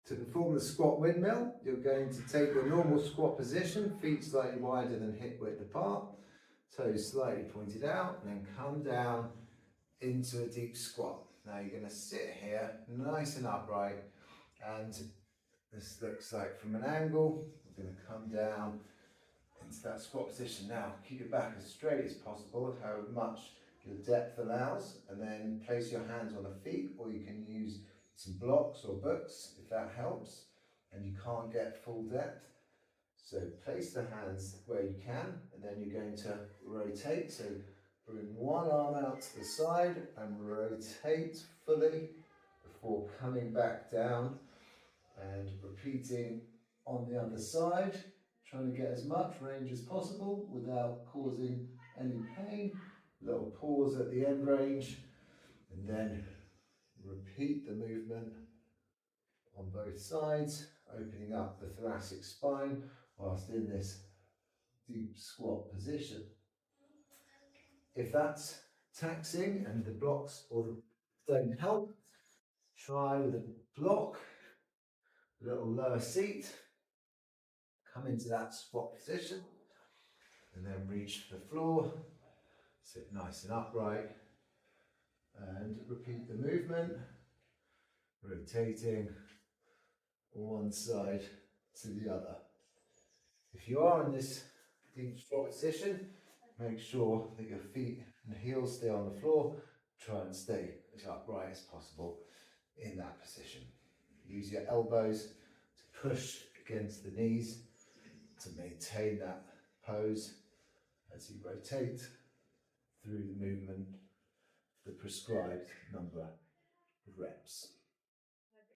To perform the squat windmill, you're going to take your normal squat position, feet slightly wider than hip width apart, toes slightly pointed out, and then come down into a deep squat. Now you're going to sit here nice and upright, and this looks like from an angle, we're going to come down into that squat position. Now keep your back as straight as possible, how much your depth allows, and then place your hands on the feet, or you can use some blocks or books if that helps and you can't get full depth. So place the hands where you can, and then you're going to rotate. So bring one arm out to the side and rotate fully before coming back down and repeating on the other side, trying to get as much range as possible without causing any pain. Little pause at the end range, and then repeat the movement on both sides, opening up the thoracic spine whilst in this deep squat position. If that's taxing and the blocks don't help, try with a block, a little lower seat, come into that squat position, and then reach the floor, sit nice and upright, and repeat the movement, rotating one side to the other. If you are in this deep squat position, make sure that your feet and heels stay on the floor. Try and stay as upright as possible in that position. Use your elbows to push against the knees to maintain that pose as you rotate through the movement, the prescribed number of reps.